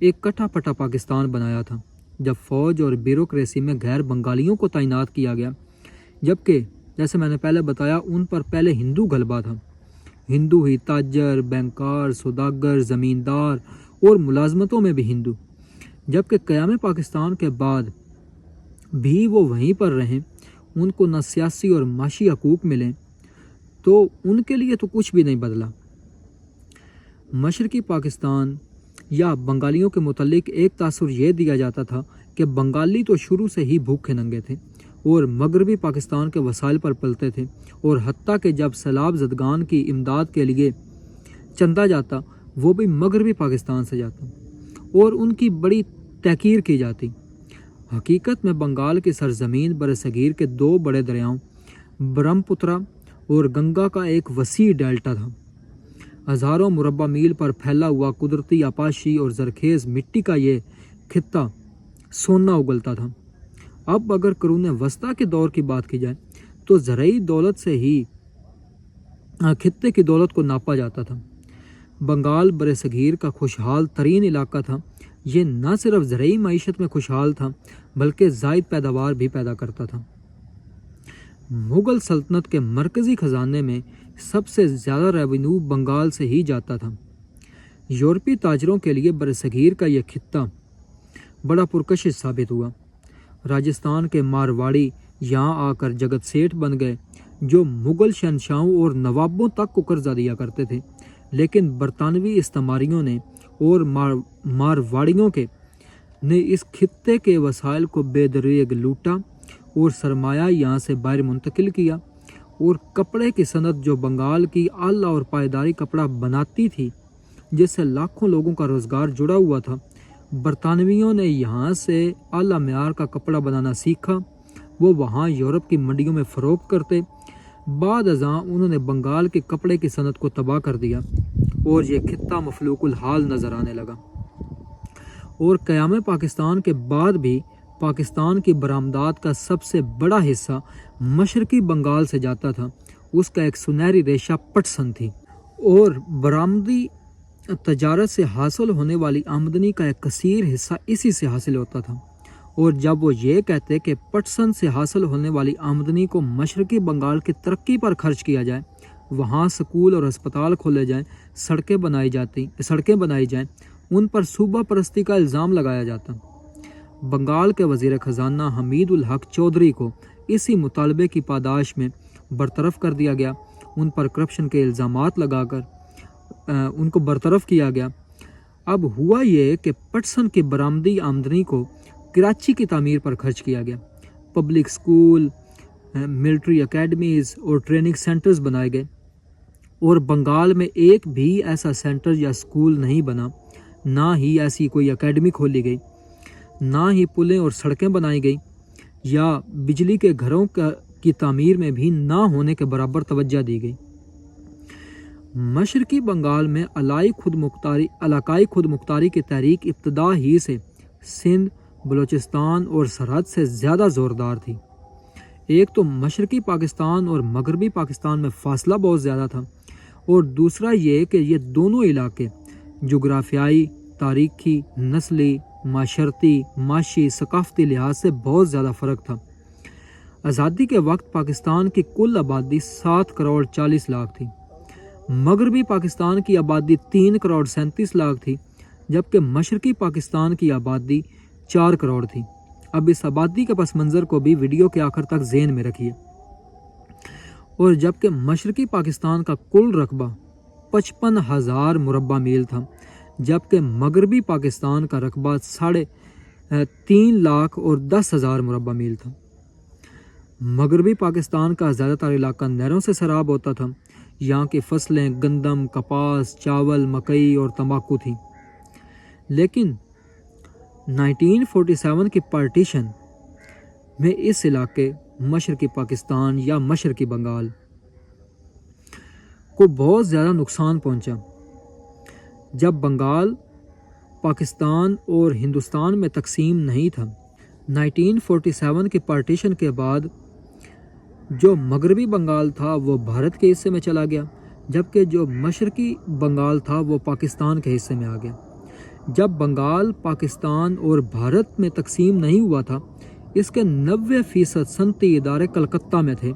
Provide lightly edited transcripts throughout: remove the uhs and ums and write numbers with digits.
ایک کٹا پٹا پاکستان بنایا تھا، جب فوج اور بیوروکریسی میں غیر بنگالیوں کو تعینات کیا گیا، جبکہ جیسے میں نے پہلے بتایا ان پر پہلے ہندو غلبہ تھا۔ ہندو ہی تاجر، بینکار، سوداگر، زمیندار اور ملازمتوں میں بھی ہندو، جبکہ قیام پاکستان کے بعد بھی وہ وہیں پر رہیں، ان کو نہ سیاسی اور معاشی حقوق ملیں، تو ان کے لیے تو کچھ بھی نہیں بدلا۔ مشرقی پاکستان یا بنگالیوں کے متعلق ایک تاثر یہ دیا جاتا تھا کہ بنگالی تو شروع سے ہی بھوکے ننگے تھے اور مغربی پاکستان کے وسائل پر پلتے تھے، اور حتیٰ کہ جب سیلاب زدگان کی امداد کے لیے چندہ جاتا وہ بھی مغربی پاکستان سے جاتا اور ان کی بڑی تحقیر کی جاتی۔ حقیقت میں بنگال کی سرزمین برصغیر کے دو بڑے دریاؤں برہمپترا اور گنگا کا ایک وسیع ڈیلٹا تھا۔ ہزاروں مربع میل پر پھیلا ہوا قدرتی آپاشی اور زرخیز مٹی کا یہ خطہ سونا اگلتا تھا۔ اب اگر قرون وسطیٰ کے دور کی بات کی جائے تو زرعی دولت سے ہی خطے کی دولت کو ناپا جاتا تھا۔ بنگال برصغیر کا خوشحال ترین علاقہ تھا۔ یہ نہ صرف زرعی معیشت میں خوشحال تھا بلکہ زائد پیداوار بھی پیدا کرتا تھا۔ مغل سلطنت کے مرکزی خزانے میں سب سے زیادہ ریونیو بنگال سے ہی جاتا تھا۔ یورپی تاجروں کے لیے برصغیر کا یہ خطہ بڑا پرکشش ثابت ہوا۔ راجستھان کے مارواڑی یہاں آ کر جگت سیٹھ بن گئے، جو مغل شہنشاہوں اور نوابوں تک کو قرضہ دیا کرتے تھے، لیکن برطانوی استعماریوں نے اور مارواڑیوں نے اس خطے کے وسائل کو بے دریغ لوٹا اور سرمایہ یہاں سے باہر منتقل کیا، اور کپڑے کی صنعت جو بنگال کی اعلیٰ اور پائیداری کپڑا بناتی تھی، جس سے لاکھوں لوگوں کا روزگار جڑا ہوا تھا، برطانویوں نے یہاں سے اعلیٰ معیار کا کپڑا بنانا سیکھا۔ وہ وہاں یورپ کی منڈیوں میں فروخت کرتے۔ بعد ازاں انہوں نے بنگال کے کپڑے کی صنعت کو تباہ کر دیا اور یہ خطہ مفلوق الحال نظر آنے لگا۔ اور قیام پاکستان کے بعد بھی پاکستان کی برآمدات کا سب سے بڑا حصہ مشرقی بنگال سے جاتا تھا۔ اس کا ایک سنہری ریشہ پٹسن تھی، اور برآمدی تجارت سے حاصل ہونے والی آمدنی کا ایک کثیر حصہ اسی سے حاصل ہوتا تھا۔ اور جب وہ یہ کہتے کہ پٹسن سے حاصل ہونے والی آمدنی کو مشرقی بنگال کی ترقی پر خرچ کیا جائے، وہاں سکول اور ہسپتال کھولے جائیں، سڑکیں بنائی جائیں، ان پر صوبہ پرستی کا الزام لگایا جاتا۔ بنگال کے وزیر خزانہ حمید الحق چودھری کو اسی مطالبے کی پاداش میں برطرف کر دیا گیا، ان پر کرپشن کے الزامات لگا کر ان کو برطرف کیا گیا۔ اب ہوا یہ کہ پٹسن کی برآمدی آمدنی کو کراچی کی تعمیر پر خرچ کیا گیا۔ پبلک سکول، ملٹری اکیڈمیز اور ٹریننگ سینٹرز بنائے گئے، اور بنگال میں ایک بھی ایسا سینٹر یا سکول نہیں بنا، نہ ہی ایسی کوئی اکیڈمی کھولی گئی، نہ ہی پلیں اور سڑکیں بنائی گئی، یا بجلی کے گھروں کی تعمیر میں بھی نہ ہونے کے برابر توجہ دی گئی۔ مشرقی بنگال میں علاقائی خود مختاری کی تحریک ابتدا ہی سے سندھ، بلوچستان اور سرحد سے زیادہ زوردار تھی۔ ایک تو مشرقی پاکستان اور مغربی پاکستان میں فاصلہ بہت زیادہ تھا، اور دوسرا یہ کہ یہ دونوں علاقے جغرافیائی، تاریخی، نسلی، معاشرتی، معاشی، ثقافتی لحاظ سے بہت زیادہ فرق تھا۔ آزادی کے وقت پاکستان کی کل آبادی 7 کروڑ 40 لاکھ تھی، مغربی پاکستان کی آبادی 3 کروڑ 37 لاکھ تھی، جبکہ مشرقی پاکستان کی آبادی 4 کروڑ تھی۔ اب اس آبادی کے پس منظر کو بھی ویڈیو کے آخر تک ذہن میں رکھیے۔ اور جبکہ مشرقی پاکستان کا کل رقبہ 55,000 مربع میل تھا، جبکہ مغربی پاکستان کا رقبہ 3.5 لاکھ اور 10,000 مربع میل تھا۔ مغربی پاکستان کا زیادہ تر علاقہ نہروں سے سیراب ہوتا تھا۔ یہاں کی فصلیں گندم، کپاس، چاول، مکئی اور تمباکو تھیں۔ لیکن 1947 کی پارٹیشن میں اس علاقے مشرقی پاکستان یا مشرقی بنگال کو بہت زیادہ نقصان پہنچا۔ جب بنگال پاکستان اور ہندوستان میں تقسیم نہیں تھا، 1947 کی پارٹیشن کے بعد جو مغربی بنگال تھا وہ بھارت کے حصے میں چلا گیا، جبکہ جو مشرقی بنگال تھا وہ پاکستان کے حصے میں آ گیا۔ جب بنگال پاکستان اور بھارت میں تقسیم نہیں ہوا تھا، اس کے 90% صنعتی ادارے کلکتہ میں تھے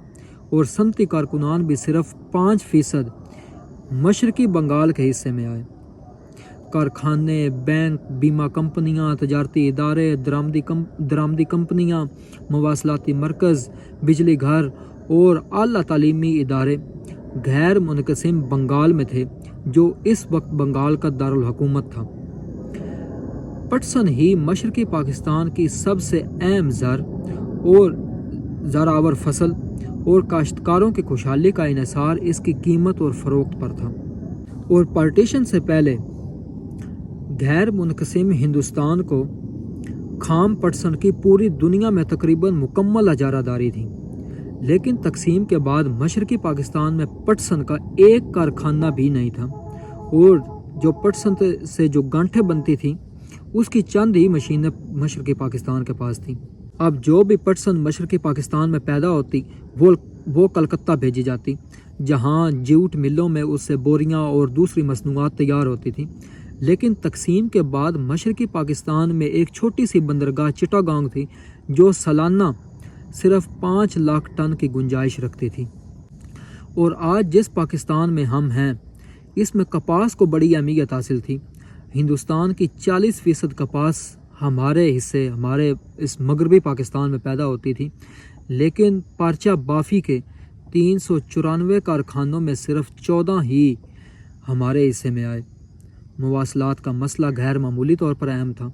اور صنعتی کارکنان بھی صرف 5% مشرقی بنگال کے حصے میں آئے۔ کارخانے، بینک، بیمہ کمپنیاں، تجارتی ادارے، درآمدی کمپنیاں، مواصلاتی مرکز، بجلی گھر اور اعلیٰ تعلیمی ادارے غیر منقسم بنگال میں تھے، جو اس وقت بنگال کا دارالحکومت تھا۔ پٹسن ہی مشرقی پاکستان کی سب سے اہم زرآور فصل اور کاشتکاروں کی خوشحالی کا انحصار اس کی قیمت اور فروخت پر تھا، اور پارٹیشن سے پہلے غیر منقسم ہندوستان کو خام پٹسن کی پوری دنیا میں تقریباً مکمل اجارہ داری تھی، لیکن تقسیم کے بعد مشرقی پاکستان میں پٹسن کا ایک کارخانہ بھی نہیں تھا، اور جو پٹسن سے جو گانٹھیں بنتی تھیں اس کی چند ہی مشینیں مشرقی پاکستان کے پاس تھیں۔ اب جو بھی پٹسن مشرقی پاکستان میں پیدا ہوتی وہ کلکتہ بھیجی جاتی، جہاں جیوٹ ملوں میں اس سے بوریاں اور دوسری مصنوعات تیار ہوتی تھیں۔ لیکن تقسیم کے بعد مشرقی پاکستان میں ایک چھوٹی سی بندرگاہ چٹاگانگ تھی، جو سالانہ صرف 5 لاکھ ٹن کی گنجائش رکھتی تھی، اور آج جس پاکستان میں ہم ہیں اس میں کپاس کو بڑی اہمیت حاصل تھی۔ ہندوستان کی 40% کپاس ہمارے اس مغربی پاکستان میں پیدا ہوتی تھی، لیکن پارچہ بافی کے 394 کارخانوں میں صرف 14 ہی ہمارے حصے میں آئے۔ مواصلات کا مسئلہ غیر معمولی طور پر اہم تھا۔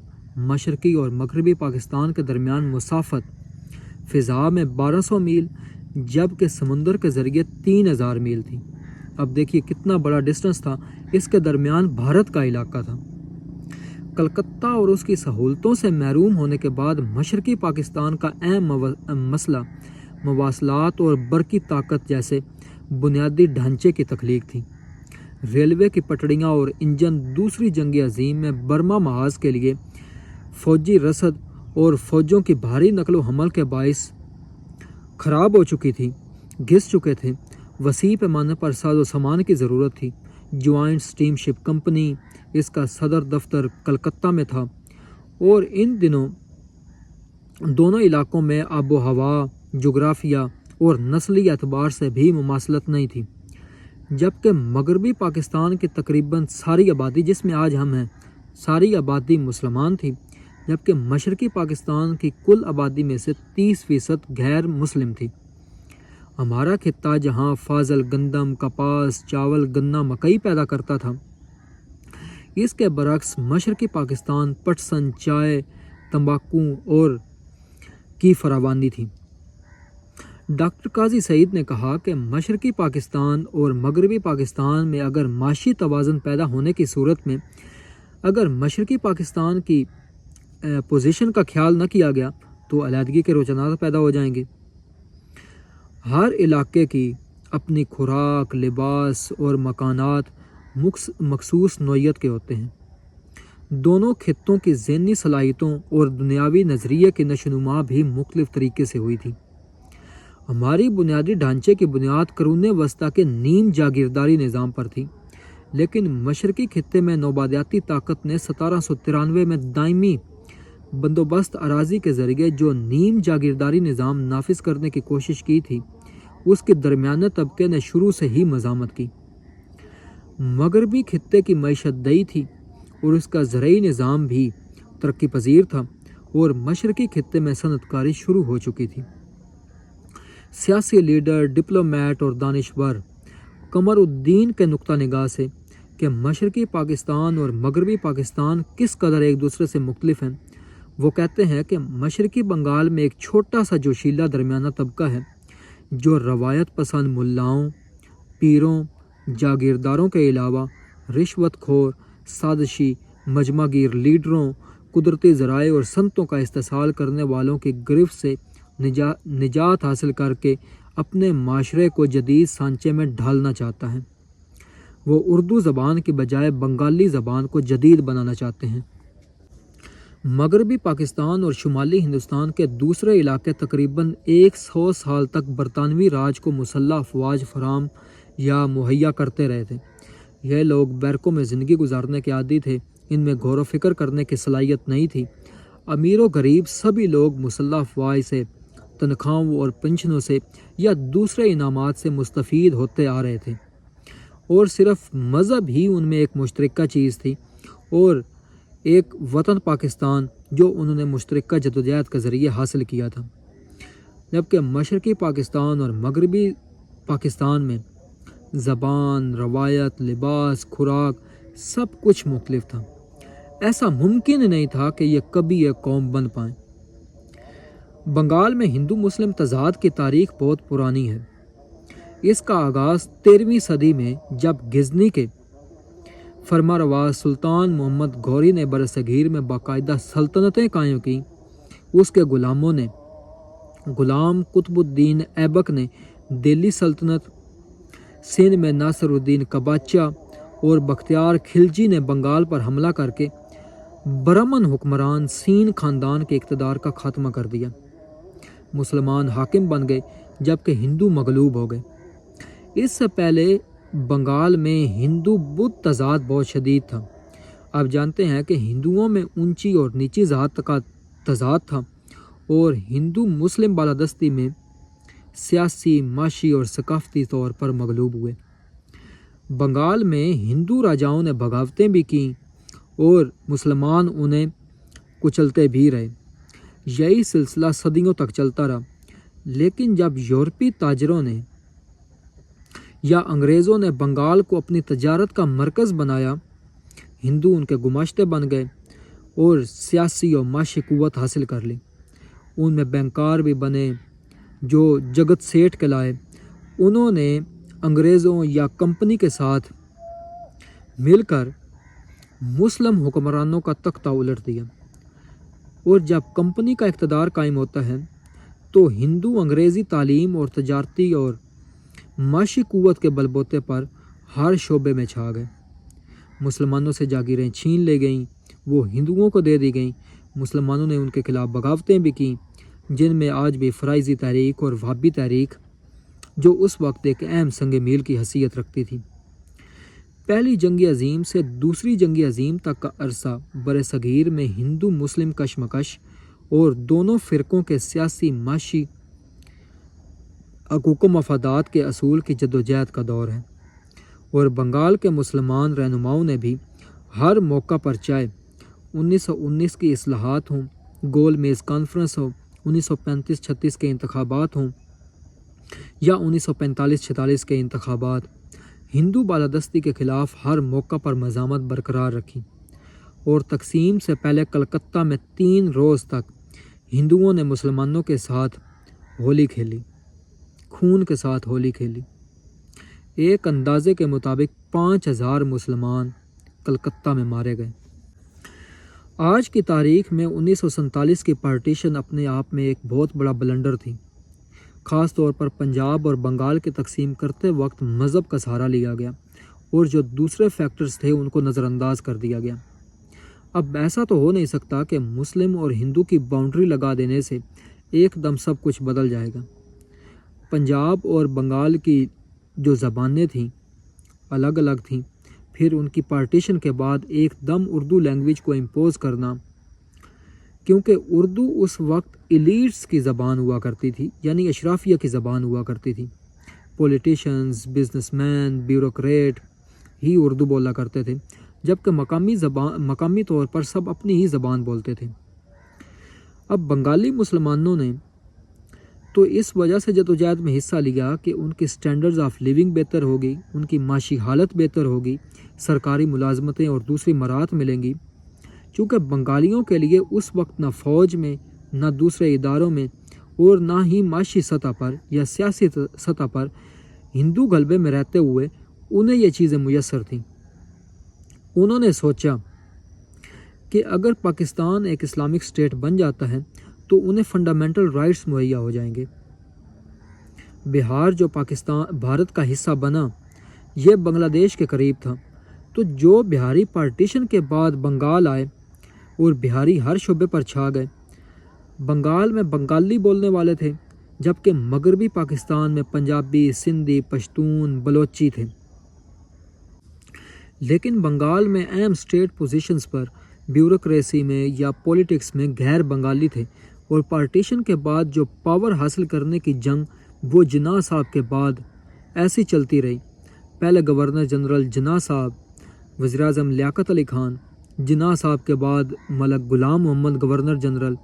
مشرقی اور مغربی پاکستان کے درمیان مسافت فضا میں 1200 میل جبکہ سمندر کے ذریعے 3000 میل تھی۔ اب دیکھیے کتنا بڑا ڈسٹنس تھا، اس کے درمیان بھارت کا علاقہ تھا۔ کلکتہ اور اس کی سہولتوں سے محروم ہونے کے بعد مشرقی پاکستان کا اہم مسئلہ مواصلات اور برقی طاقت جیسے بنیادی ڈھانچے کی تخلیق تھی۔ ریلوے کی پٹڑیاں اور انجن دوسری جنگ عظیم میں برما محاذ کے لیے فوجی رسد اور فوجوں کی بھاری نقل و حمل کے باعث خراب ہو چکی تھی، گھس چکے تھے۔ وسیع پیمانے پر ساز و سامان کی ضرورت تھی۔ جوائنٹ اسٹیم شپ کمپنی، اس کا صدر دفتر کلکتہ میں تھا، اور ان دنوں دونوں علاقوں میں آب و ہوا، جغرافیہ اور نسلی اعتبار سے بھی مماثلت نہیں تھی۔ جبکہ مغربی پاکستان کی تقریباً ساری آبادی، جس میں آج ہم ہیں، ساری آبادی مسلمان تھی، جبکہ مشرقی پاکستان کی کل آبادی میں سے 30% غیر مسلم تھی۔ ہمارا خطہ جہاں فاضل گندم، کپاس، چاول، گنا، مکئی پیدا کرتا تھا، اس کے برعکس مشرقی پاکستان پٹسن، چائے، تمباکو اور کی فراوانی تھی۔ ڈاکٹر قاضی سعید نے کہا کہ مشرقی پاکستان اور مغربی پاکستان میں اگر معاشی توازن پیدا ہونے کی صورت میں اگر مشرقی پاکستان کی پوزیشن کا خیال نہ کیا گیا تو علیحدگی کے رجحانات پیدا ہو جائیں گے۔ ہر علاقے کی اپنی خوراک، لباس اور مکانات مخصوص نوعیت کے ہوتے ہیں۔ دونوں خطوں کی ذہنی صلاحیتوں اور دنیاوی نظریے کی نشوونما بھی مختلف طریقے سے ہوئی تھی۔ ہماری بنیادی ڈھانچے کی بنیاد قرون وسطیٰ کے نیم جاگیرداری نظام پر تھی، لیکن مشرقی خطے میں نوآبادیاتی طاقت نے 1793 میں دائمی بندوبست اراضی کے ذریعے جو نیم جاگیرداری نظام نافذ کرنے کی کوشش کی تھی، اس کے درمیانے طبقے نے شروع سے ہی مزاحمت کی۔ مغربی خطے کی معیشت دئی تھی اور اس کا زرعی نظام بھی ترقی پذیر تھا، اور مشرقی خطے میں صنعت کاری شروع ہو چکی تھی۔ سیاسی لیڈر، ڈپلومیٹ اور دانشور قمر الدین کے نقطہ نگاہ سے کہ مشرقی پاکستان اور مغربی پاکستان کس قدر ایک دوسرے سے مختلف ہیں، وہ کہتے ہیں کہ مشرقی بنگال میں ایک چھوٹا سا جوشیلا درمیانہ طبقہ ہے جو روایت پسند ملاؤں، پیروں، جاگیرداروں کے علاوہ رشوت خور، سازشی، مجمع گیر لیڈروں، قدرتی ذرائع اور صنعتوں کا استحصال کرنے والوں کی گرفت سے نجات حاصل کر کے اپنے معاشرے کو جدید سانچے میں ڈھالنا چاہتا ہے۔ وہ اردو زبان کی بجائے بنگالی زبان کو جدید بنانا چاہتے ہیں۔ مغربی پاکستان اور شمالی ہندوستان کے دوسرے علاقے تقریباً 100 سال تک برطانوی راج کو مسلح افواج فراہم یا مہیا کرتے رہے تھے۔ یہ لوگ بیرکوں میں زندگی گزارنے کے عادی تھے، ان میں غور و فکر کرنے کی صلاحیت نہیں تھی۔ امیر و غریب سبھی لوگ مسلح افواج سے، تنخواہوں اور پنشنوں سے یا دوسرے انعامات سے مستفید ہوتے آ رہے تھے، اور صرف مذہب ہی ان میں ایک مشترکہ چیز تھی، اور ایک وطن پاکستان جو انہوں نے مشترکہ جدوجہد کے ذریعے حاصل کیا تھا۔ جبکہ مشرقی پاکستان اور مغربی پاکستان میں زبان، روایت، لباس، خوراک سب کچھ مختلف تھا۔ ایسا ممکن نہیں تھا کہ یہ کبھی ایک قوم بن پائیں۔ بنگال میں ہندو مسلم تضاد کی تاریخ بہت پرانی ہے۔ اس کا آغاز 13ویں صدی میں جب غزنی کے فرمانروا سلطان محمد غوری نے برصغیر میں باقاعدہ سلطنتیں قائم کیں۔ اس کے غلاموں نے، غلام قطب الدین ایبک نے دہلی سلطنت، سندھ میں ناصر الدین کباچا اور بختیار خلجی نے بنگال پر حملہ کر کے برہمن حکمران سین خاندان کے اقتدار کا خاتمہ کر دیا۔ مسلمان حاکم بن گئے جبکہ ہندو مغلوب ہو گئے۔ اس سے پہلے بنگال میں ہندو بدھ تضاد بہت شدید تھا۔ آپ جانتے ہیں کہ ہندوؤں میں اونچی اور نیچی ذات کا تضاد تھا، اور ہندو مسلم بالادستی میں سیاسی، معاشی اور ثقافتی طور پر مغلوب ہوئے۔ بنگال میں ہندو راجاؤں نے بغاوتیں بھی کیں اور مسلمان انہیں کچلتے بھی رہے۔ یہی سلسلہ صدیوں تک چلتا رہا، لیکن جب یورپی تاجروں نے یا انگریزوں نے بنگال کو اپنی تجارت کا مرکز بنایا، ہندو ان کے گماشتے بن گئے اور سیاسی اور معاشی قوت حاصل کر لی۔ ان میں بینکار بھی بنے جو جگت سیٹھ کہلائے۔ انہوں نے انگریزوں یا کمپنی کے ساتھ مل کر مسلم حکمرانوں کا تختہ الٹ دیا، اور جب کمپنی کا اقتدار قائم ہوتا ہے تو ہندو انگریزی تعلیم اور تجارتی اور معاشی قوت کے بل بوتے پر ہر شعبے میں چھا گئے۔ مسلمانوں سے جاگیریں چھین لے گئیں، وہ ہندوؤں کو دے دی گئیں۔ مسلمانوں نے ان کے خلاف بغاوتیں بھی کیں، جن میں آج بھی فرائضی تحریک اور وہابی تحریک، جو اس وقت ایک اہم سنگ میل کی حیثیت رکھتی تھی۔ پہلی جنگ عظیم سے دوسری جنگ عظیم تک کا عرصہ برصغیر میں ہندو مسلم کشمکش اور دونوں فرقوں کے سیاسی، معاشی حقوق و مفادات کے اصول کی جدوجہد کا دور ہے، اور بنگال کے مسلمان رہنماؤں نے بھی ہر موقع پر، چاہے 1919 کی اصلاحات ہوں، گول میز کانفرنس ہو، 1935-36 کے انتخابات ہوں یا 1945-46 کے انتخابات، ہندو بالادستی کے خلاف ہر موقع پر مزاحمت برقرار رکھی، اور تقسیم سے پہلے کلکتہ میں 3 روز تک ہندوؤں نے مسلمانوں کے ساتھ ہولی کھیلی، خون کے ساتھ ہولی کھیلی۔ ایک اندازے کے مطابق 5000 مسلمان کلکتہ میں مارے گئے۔ آج کی تاریخ میں 1947 کی پارٹیشن اپنے آپ میں ایک بہت بڑا بلنڈر تھی۔ خاص طور پر پنجاب اور بنگال کی تقسیم کرتے وقت مذہب کا سہارا لیا گیا، اور جو دوسرے فیکٹرز تھے ان کو نظر انداز کر دیا گیا۔ اب ایسا تو ہو نہیں سکتا کہ مسلم اور ہندو کی باؤنڈری لگا دینے سے ایک دم سب کچھ بدل جائے گا۔ پنجاب اور بنگال کی جو زبانیں تھیں الگ الگ تھیں، پھر ان کی پارٹیشن کے بعد ایک دم اردو لینگویج کو امپوز کرنا، کیونکہ اردو اس وقت ایلیٹس کی زبان ہوا کرتی تھی، یعنی اشرافیہ کی زبان ہوا کرتی تھی۔ پولیٹیشنز، بزنس مین، بیوروکریٹ ہی اردو بولا کرتے تھے، جبکہ مقامی طور پر سب اپنی ہی زبان بولتے تھے۔ اب بنگالی مسلمانوں نے تو اس وجہ سے جدوجہد میں حصہ لیا کہ ان کی سٹینڈرڈز آف لیونگ بہتر ہوگی، ان کی معاشی حالت بہتر ہوگی، سرکاری ملازمتیں اور دوسری مراحت ملیں گی، چونکہ بنگالیوں کے لیے اس وقت نہ فوج میں، نہ دوسرے اداروں میں، اور نہ ہی معاشی سطح پر یا سیاسی سطح پر ہندو غلبے میں رہتے ہوئے انہیں یہ چیزیں میسر تھیں۔ انہوں نے سوچا کہ اگر پاکستان ایک اسلامک اسٹیٹ بن جاتا ہے تو انہیں فنڈامنٹل رائٹس مہیا ہو جائیں گے۔ بہار جو بھارت کا حصہ بنا، یہ بنگلہ دیش کے قریب تھا، تو جو بہاری پارٹیشن کے بعد بنگال آئے اور بہاری ہر شعبے پر چھا گئے۔ بنگال میں بنگالی بولنے والے تھے، جبکہ مغربی پاکستان میں پنجابی، سندھی، پشتون، بلوچی تھے۔ لیکن بنگال میں اہم اسٹیٹ پوزیشنز پر بیوروکریسی میں یا پولیٹکس میں غیر بنگالی تھے، اور پارٹیشن کے بعد جو پاور حاصل کرنے کی جنگ وہ جناح صاحب کے بعد ایسی چلتی رہی۔ پہلے گورنر جنرل جناح صاحب، وزیر اعظم لیاقت علی خان، جناح صاحب کے بعد ملک غلام محمد گورنر جنرل۔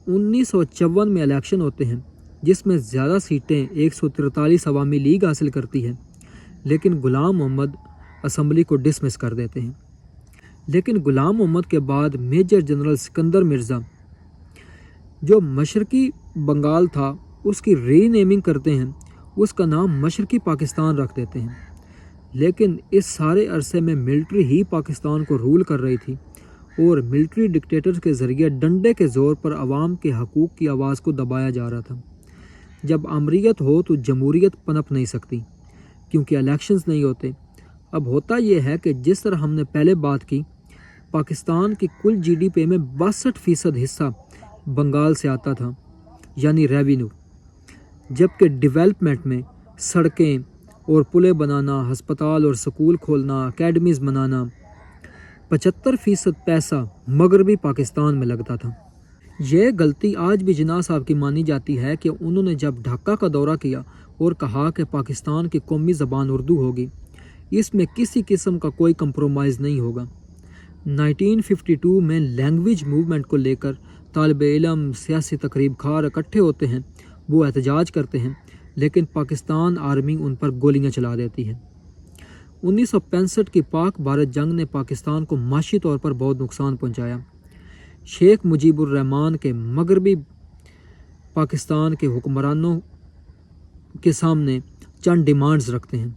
1954 میں الیکشن ہوتے ہیں جس میں زیادہ سیٹیں 143 عوامی لیگ حاصل کرتی ہے، لیکن غلام محمد اسمبلی کو ڈسمس کر دیتے ہیں۔ لیکن غلام محمد کے بعد میجر جنرل سکندر مرزا جو مشرقی بنگال تھا اس کی ری نیمنگ کرتے ہیں، اس کا نام مشرقی پاکستان رکھ دیتے ہیں۔ لیکن اس سارے عرصے میں ملٹری ہی پاکستان کو رول کر رہی تھی، اور ملٹری ڈکٹیٹر کے ذریعے ڈنڈے کے زور پر عوام کے حقوق کی آواز کو دبایا جا رہا تھا۔ جب امریت ہو تو جمہوریت پنپ نہیں سکتی کیونکہ الیکشنز نہیں ہوتے۔ اب ہوتا یہ ہے کہ جس طرح ہم نے پہلے بات کی، پاکستان کی کل جی ڈی پی میں 62% حصہ بنگال سے آتا تھا، یعنی ریونیو، جبکہ ڈیولپمنٹ میں سڑکیں اور پلیں بنانا، ہسپتال اور سکول کھولنا، اکیڈمیز بنانا، 75% پیسہ مغربی پاکستان میں لگتا تھا۔ یہ غلطی آج بھی جناح صاحب کی مانی جاتی ہے کہ انہوں نے جب ڈھاکہ کا دورہ کیا اور کہا کہ پاکستان کی قومی زبان اردو ہوگی، اس میں کسی قسم کا کوئی کمپرومائز نہیں ہوگا۔ 1952 میں لینگویج موومنٹ کو لے کر طالب علم، سیاسی تقریب کھار اکٹھے ہوتے ہیں، وہ احتجاج کرتے ہیں، لیکن پاکستان آرمی ان پر گولیاں چلا دیتی ہے۔ 1965 کی پاک بھارت جنگ نے پاکستان کو معاشی طور پر بہت نقصان پہنچایا۔ شیخ مجیب الرحمان کے مغربی پاکستان کے حکمرانوں کے سامنے چند ڈیمانڈز رکھتے ہیں،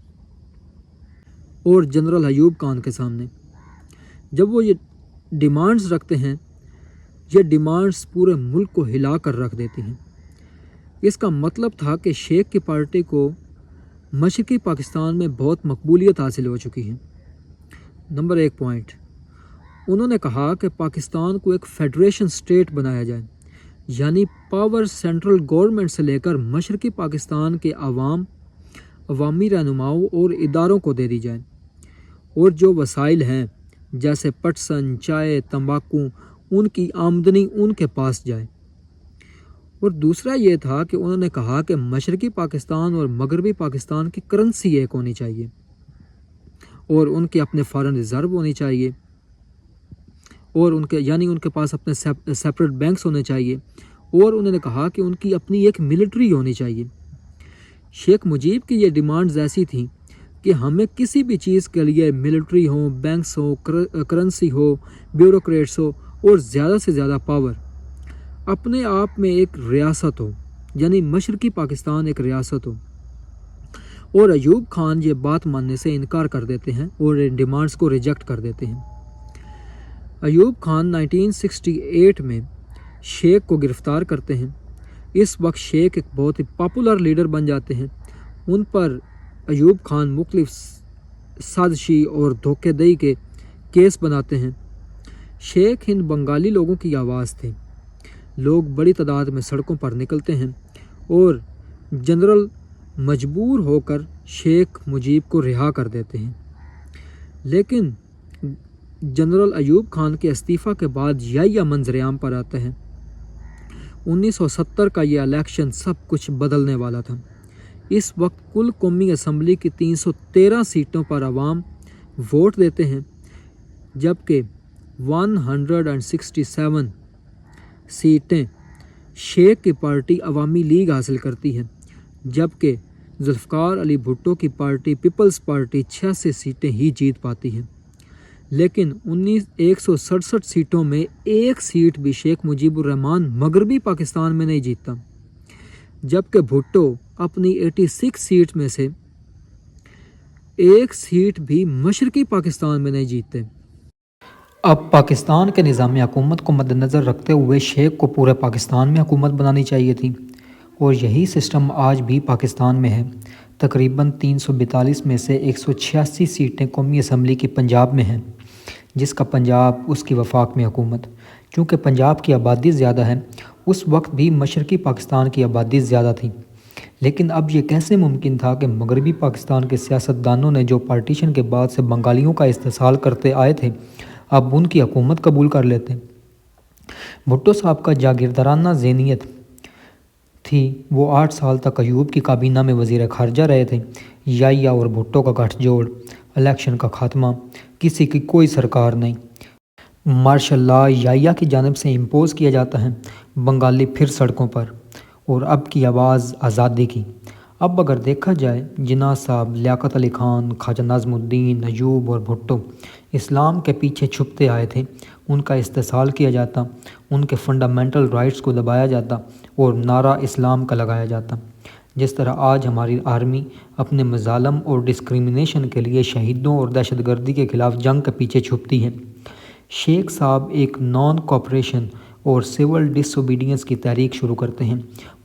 اور جنرل ایوب خان کے سامنے۔ جب وہ یہ ڈیمانڈز رکھتے ہیں، یہ ڈیمانڈز پورے ملک کو ہلا کر رکھ دیتی ہیں۔ اس کا مطلب تھا کہ شیخ کی پارٹی کو مشرقی پاکستان میں بہت مقبولیت حاصل ہو چکی ہے۔ نمبر 1 پوائنٹ، انہوں نے کہا کہ پاکستان کو ایک فیڈریشن اسٹیٹ بنایا جائے، یعنی پاور سینٹرل گورنمنٹ سے لے کر مشرقی پاکستان کے عوامی رہنماؤں اور اداروں کو دے دی جائے، اور جو وسائل ہیں جیسے پٹسن، چائے، تمباکو، ان کی آمدنی ان کے پاس جائے۔ اور دوسرا یہ تھا کہ انہوں نے کہا کہ مشرقی پاکستان اور مغربی پاکستان کی کرنسی ایک ہونی چاہیے، اور ان کے اپنے فارن ریزرو ہونی چاہیے، اور ان کے پاس اپنے سیپریٹ بینکس ہونے چاہیے، اور انہوں نے کہا کہ ان کی اپنی ایک ملٹری ہونی چاہیے۔ شیخ مجیب کی یہ ڈیمانڈز ایسی تھیں کہ ہمیں کسی بھی چیز کے لیے ملٹری ہو، بینکس ہو، کرنسی ہو، بیوروکریٹس ہو، اور زیادہ سے زیادہ پاور، اپنے آپ میں ایک ریاست ہو، یعنی مشرقی پاکستان ایک ریاست ہو۔ اور ایوب خان یہ بات ماننے سے انکار کر دیتے ہیں اور ان ڈیمانڈز کو ریجیکٹ کر دیتے ہیں۔ ایوب خان 1968 میں شیخ کو گرفتار کرتے ہیں۔ اس وقت شیخ ایک بہت ہی پاپولر لیڈر بن جاتے ہیں۔ ان پر ایوب خان مختلف سازشی اور دھوکے دہی کے کیس بناتے ہیں۔ شیخ ہند بنگالی لوگوں کی آواز تھے۔ لوگ بڑی تعداد میں سڑکوں پر نکلتے ہیں، اور جنرل مجبور ہو کر شیخ مجیب کو رہا کر دیتے ہیں۔ لیکن جنرل ایوب خان کے استعفیٰ کے بعد یہ منظر عام پر آتا ہے۔ 1970 کا یہ الیکشن سب کچھ بدلنے والا تھا۔ اس وقت کل قومی اسمبلی کی 313 سیٹوں پر عوام ووٹ دیتے ہیں، جبکہ 167 سیٹیں شیخ کی پارٹی عوامی لیگ حاصل کرتی ہے، جبکہ ذوالفقار علی بھٹو کی پارٹی پیپلز پارٹی 86 سیٹیں ہی جیت پاتی ہے۔ لیکن 167 سیٹوں میں ایک سیٹ بھی شیخ مجیب الرحمان مغربی پاکستان میں نہیں جیتتا، جبکہ بھٹو اپنی 86 سیٹ میں سے ایک سیٹ بھی مشرقی پاکستان میں نہیں جیتتے۔ اب پاکستان کے نظام حکومت کو مد نظر رکھتے ہوئے شیخ کو پورے پاکستان میں حکومت بنانی چاہیے تھی، اور یہی سسٹم آج بھی پاکستان میں ہے۔ تقریباً 342 میں سے 186 سیٹیں قومی اسمبلی کی پنجاب میں ہیں، جس کا پنجاب اس کی وفاق میں حکومت۔ چونکہ پنجاب کی آبادی زیادہ ہے، اس وقت بھی مشرقی پاکستان کی آبادی زیادہ تھی، لیکن اب یہ کیسے ممکن تھا کہ مغربی پاکستان کے سیاستدانوں نے جو پارٹیشن کے بعد سے بنگالیوں کا استحصال کرتے آئے تھے اب ان کی حکومت قبول کر لیتے؟ بھٹو صاحب کا جاگیردارانہ ذہنیت تھی۔ وہ 8 سال تک ایوب کی کابینہ میں وزیر خارجہ رہے تھے۔ یحییٰ اور بھٹو کا گٹھ جوڑ، الیکشن کا خاتمہ، کسی کی کوئی سرکار نہیں، مارشل لا یحییٰ کی جانب سے امپوز کیا جاتا ہے، بنگالی پھر سڑکوں پر، اور اب کی آواز آزادی کی۔ اب اگر دیکھا جائے، جناح صاحب، لیاقت علی خان، خواجہ نظم الدین، ایوب اور بھٹو اسلام کے پیچھے چھپتے آئے تھے، ان کا استحصال کیا جاتا، ان کے فنڈامنٹل رائٹس کو دبایا جاتا اور نعرہ اسلام کا لگایا جاتا، جس طرح آج ہماری آرمی اپنے مظالم اور ڈسکریمنیشن کے لیے شہیدوں اور دہشت گردی کے خلاف جنگ کے پیچھے چھپتی ہے۔ شیخ صاحب ایک نان کوآپریشن اور سول ڈس اوبیڈینس کی تحریک شروع کرتے ہیں۔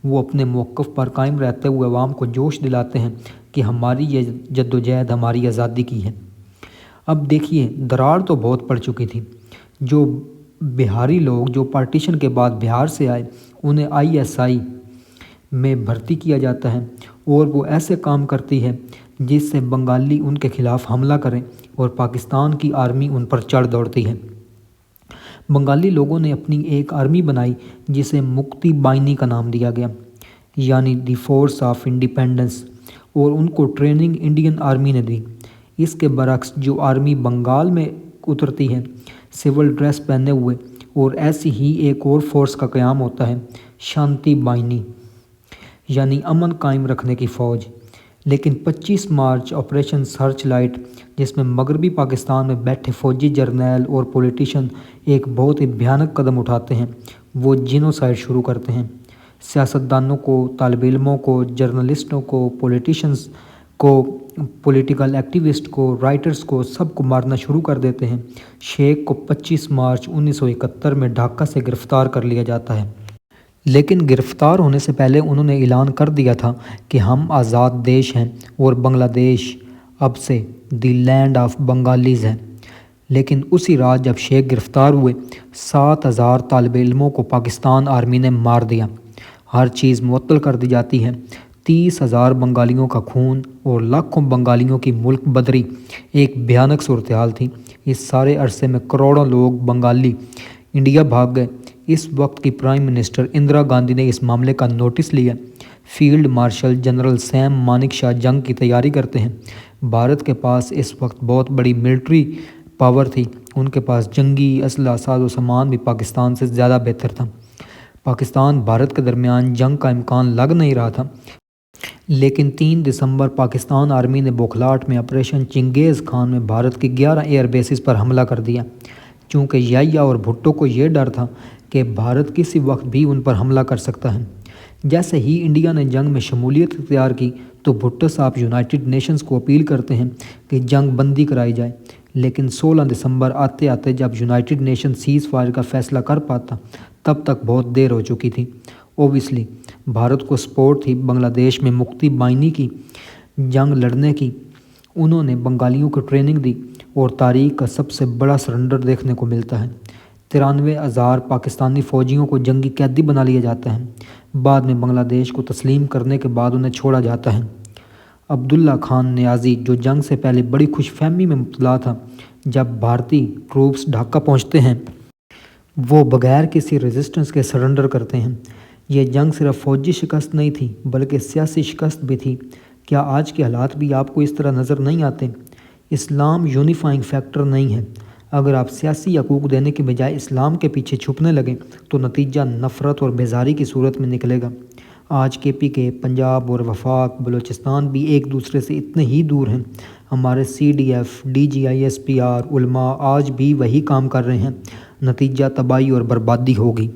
وہ اپنے موقف پر قائم رہتے ہوئے عوام کو جوش دلاتے ہیں کہ ہماری یہ جدوجہد ہماری آزادی کی ہے۔ اب دیکھیے، دراڑ تو بہت پڑ چکی تھی۔ جو بہاری لوگ جو پارٹیشن کے بعد بہار سے آئے انہیں ISI میں بھرتی کیا جاتا ہے اور وہ ایسے کام کرتی ہے جس سے بنگالی ان کے خلاف حملہ کریں اور پاکستان کی آرمی ان پر چڑھ دوڑتی ہے۔ بنگالی لوگوں نے اپنی ایک آرمی بنائی جسے مکتی بائنی کا نام دیا گیا، یعنی دی فورس آف انڈیپینڈنس، اور ان کو ٹریننگ انڈین آرمی نے دی۔ اس کے برعکس جو آرمی بنگال میں اترتی ہے سول ڈریس پہنے ہوئے، اور ایسی ہی ایک اور فورس کا قیام ہوتا ہے، شانتی بائنی، یعنی امن قائم رکھنے کی فوج۔ لیکن 25 مارچ آپریشن سرچ لائٹ، جس میں مغربی پاکستان میں بیٹھے فوجی جرنیل اور پولیٹیشین ایک بہت ہی بھیانک قدم اٹھاتے ہیں، وہ جینوسائیڈ شروع کرتے ہیں۔ سیاستدانوں کو، طالب علموں کو، جرنلسٹوں کو، پولیٹیشنز کو، پولیٹیکل ایکٹیوسٹ کو، رائٹرز کو، سب کو مارنا شروع کر دیتے ہیں۔ شیخ کو 25 مارچ 1971 میں ڈھاکہ سے گرفتار کر لیا جاتا ہے۔ لیکن گرفتار ہونے سے پہلے انہوں نے اعلان کر دیا تھا کہ ہم آزاد دیش ہیں اور بنگلہ دیش اب سے دی لینڈ آف بنگالیز ہے۔ لیکن اسی رات جب شیخ گرفتار ہوئے، 7,000 طالب علموں کو پاکستان آرمی نے مار دیا۔ ہر چیز معطل کر دی جاتی ہے۔ 30,000 بنگالیوں کا خون اور لاکھوں بنگالیوں کی ملک بدری ایک بھیانک صورتحال تھی۔ اس سارے عرصے میں کروڑوں لوگ بنگالی انڈیا بھاگ گئے۔ اس وقت کی پرائم منسٹر اندرا گاندھی نے اس معاملے کا نوٹس لیا۔ Field marshal general Sam Manekshaw جنگ کی تیاری کرتے ہیں۔ بھارت کے پاس اس وقت بہت بڑی ملٹری پاور تھی، ان کے پاس جنگی اسلحہ ساز و سامان بھی پاکستان سے زیادہ بہتر تھا۔ پاکستان بھارت کے درمیان جنگ کا امکان لگ نہیں رہا تھا۔ لیکن 3 دسمبر پاکستان آرمی نے بوکھلاٹ میں آپریشن چنگیز خان میں بھارت کی 11 ایئر بیسز پر حملہ کر دیا۔ چونکہ یحییٰ اور بھٹو کو یہ ڈر تھا کہ بھارت کسی وقت بھی ان پر حملہ کر سکتا ہے۔ جیسے ہی انڈیا نے جنگ میں شمولیت اختیار کی تو بھٹو صاحب یونائٹڈ نیشنز کو اپیل کرتے ہیں کہ جنگ بندی کرائی جائے۔ لیکن 16 دسمبر آتے آتے جب یونائٹڈ نیشن سیز فائر کا فیصلہ کر پاتا تب تک بہت دیر ہو چکی تھی۔ اوبویسلی بھارت کو سپورٹ تھی بنگلہ دیش میں مکتی بائنی کی جنگ لڑنے کی۔ انہوں نے بنگالیوں کو ٹریننگ دی اور تاریخ کا سب سے بڑا سرنڈر دیکھنے کو ملتا ہے۔ 93,000 پاکستانی فوجیوں کو جنگی قیدی بنا لیا جاتا ہے۔ بعد میں بنگلہ دیش کو تسلیم کرنے کے بعد انہیں چھوڑا جاتا ہے۔ عبداللہ خان نیازی، جو جنگ سے پہلے بڑی خوش فہمی میں مبتلا تھا، جب بھارتی ٹروپس ڈھاکہ پہنچتے ہیں وہ بغیر کسی ریزسٹنس کے سرنڈر کرتے ہیں۔ یہ جنگ صرف فوجی شکست نہیں تھی بلکہ سیاسی شکست بھی تھی۔ کیا آج کے حالات بھی آپ کو اس طرح نظر نہیں آتے؟ اسلام یونیفائنگ فیکٹر نہیں ہے۔ اگر آپ سیاسی حقوق دینے کے بجائے اسلام کے پیچھے چھپنے لگیں تو نتیجہ نفرت اور بیزاری کی صورت میں نکلے گا۔ آج KPK، پنجاب اور وفاق، بلوچستان بھی ایک دوسرے سے اتنے ہی دور ہیں۔ ہمارے CDF، DGI SPR، علماء آج بھی وہی کام کر رہے ہیں۔ نتیجہ تباہی اور بربادی ہوگی۔